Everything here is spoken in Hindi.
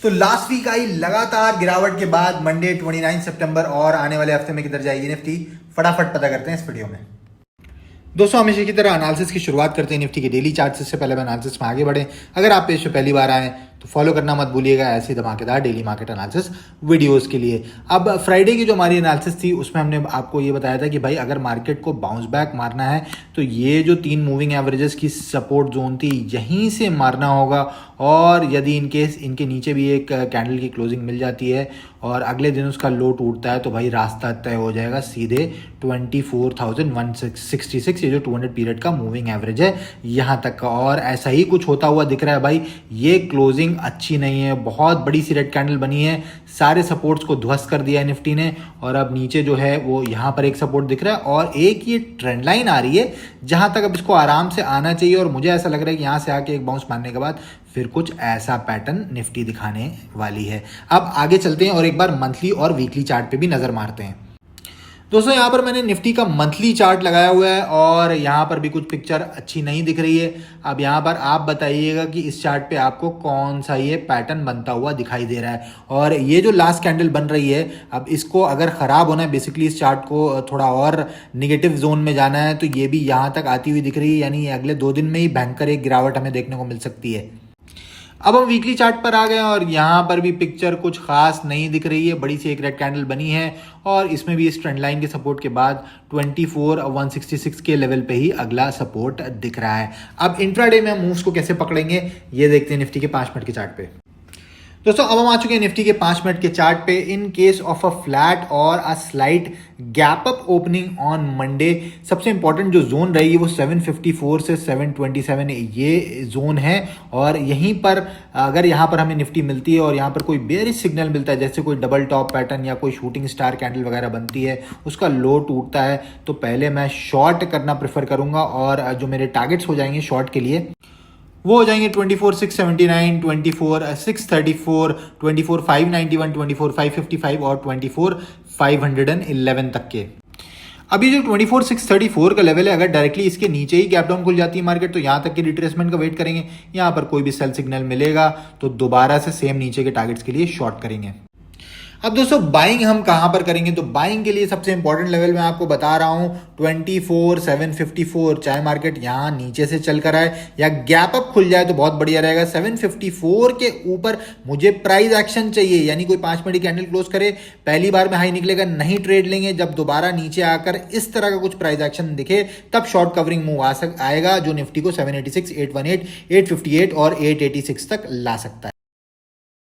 तो लास्ट वीक आई लगातार गिरावट के बाद मंडे 29 सितंबर और आने वाले हफ्ते में किधर जाएगी निफ्टी, फटाफट पता करते हैं इस वीडियो में। दोस्तों हमेशा की तरह एनालिसिस की शुरुआत करते हैं निफ्टी के डेली चार्ट्स से पहले हम एनालिसिस में आगे बढ़े। अगर आप पेज पे पहली बार आए तो फॉलो करना मत भूलिएगा ऐसे धमाकेदार डेली मार्केट एनालिसिस वीडियोस के लिए। अब फ्राइडे की जो हमारी एनालिसिस थी उसमें हमने आपको ये बताया था कि भाई अगर मार्केट को बाउंस बैक मारना है तो ये जो 3 मूविंग एवरेजेस की सपोर्ट जोन थी यहीं से मारना होगा, और यदि इनकेस इनके नीचे भी एक कैंडल की क्लोजिंग मिल जाती है और अगले दिन उसका लो टूटता है तो भाई रास्ता तय हो जाएगा सीधे 24,166, ये जो 200 पीरियड का मूविंग एवरेज है यहाँ तक का। और ऐसा ही कुछ होता हुआ दिख रहा है भाई। ये क्लोजिंग अच्छी नहीं है, बहुत बड़ी सी रेड कैंडल बनी है, सारे सपोर्ट्स को ध्वस्त कर दिया है निफ्टी ने। और अब नीचे जो है वो यहाँ पर एक सपोर्ट दिख रहा है और एक ये ट्रेंड लाइन आ रही है जहां तक अब इसको आराम से आना चाहिए। और मुझे ऐसा लग रहा है कि यहाँ से आके एक बाउंस मारने के बाद फिर कुछ ऐसा पैटर्न निफ्टी दिखाने वाली है। अब आगे चलते हैं और एक बार मंथली और वीकली चार्ट पे भी नजर मारते हैं। दोस्तों यहाँ पर मैंने निफ्टी का मंथली चार्ट लगाया हुआ है और यहाँ पर भी कुछ पिक्चर अच्छी नहीं दिख रही है। अब यहाँ पर आप बताइएगा कि इस चार्ट पे आपको कौन सा ये पैटर्न बनता हुआ दिखाई दे रहा है। और ये जो लास्ट कैंडल बन रही है, अब इसको अगर खराब होना है, बेसिकली इस चार्ट को थोड़ा और निगेटिव जोन में जाना है तो ये भी यहाँ तक आती हुई दिख रही है, यानी अगले 2 दिन में ही भयंकर एक गिरावट हमें देखने को मिल सकती है। अब हम वीकली चार्ट पर आ गए और यहाँ पर भी पिक्चर कुछ खास नहीं दिख रही है। बड़ी सी एक रेड कैंडल बनी है और इसमें भी इस ट्रेंड लाइन के सपोर्ट के बाद 24,166 के लेवल पे ही अगला सपोर्ट दिख रहा है। अब इंट्राडे में हम मूव्स को कैसे पकड़ेंगे ये देखते हैं निफ्टी के 5 मिनट के चार्ट पे। दोस्तों अब हम आ चुके हैं निफ्टी के 5 मिनट के चार्ट पे। In case of a flat और a slight gap up opening on Monday, सबसे इंपॉर्टेंट जो जोन रही वो 754 से 727 ये जोन है। और यहीं पर अगर यहाँ पर हमें निफ्टी मिलती है और यहाँ पर कोई बेयरिश सिग्नल मिलता है, जैसे कोई डबल टॉप पैटर्न या कोई शूटिंग स्टार कैंडल वगैरह बनती है, उसका लो टूटता है, तो पहले मैं शॉर्ट करना प्रेफर करूंगा। और जो मेरे टारगेट्स हो जाएंगे शॉर्ट के लिए वो हो जाएंगे 24,679, 24,634, 24,591, 24,555 और 24,511 तक के। अभी जो 24,634 का लेवल है, अगर डायरेक्टली इसके नीचे ही गैप डाउन खुल जाती है मार्केट तो यहाँ तक की रिट्रेसमेंट का वेट करेंगे। यहाँ पर कोई भी सेल सिग्नल मिलेगा तो दोबारा से सेम नीचे के टारगेट्स के लिए शॉर्ट करेंगे। अब दोस्तों बाइंग हम कहां पर करेंगे, तो बाइंग के लिए सबसे इंपॉर्टेंट लेवल मैं आपको बता रहा हूं 24,754। चाहे मार्केट यहां नीचे से चल कर आए या गैप अप खुल जाए तो बहुत बढ़िया रहेगा। 754 के ऊपर मुझे प्राइस एक्शन चाहिए, यानी कोई 5 मिनट कैंडल क्लोज करे, पहली बार में हाई निकलेगा नहीं ट्रेड लेंगे। जब दोबारा नीचे आकर इस तरह का कुछ प्राइस एक्शन दिखे तब शॉर्ट कवरिंग मूव आएगा जो निफ्टी को 786, 818, 858 और 886 तक ला सकता है।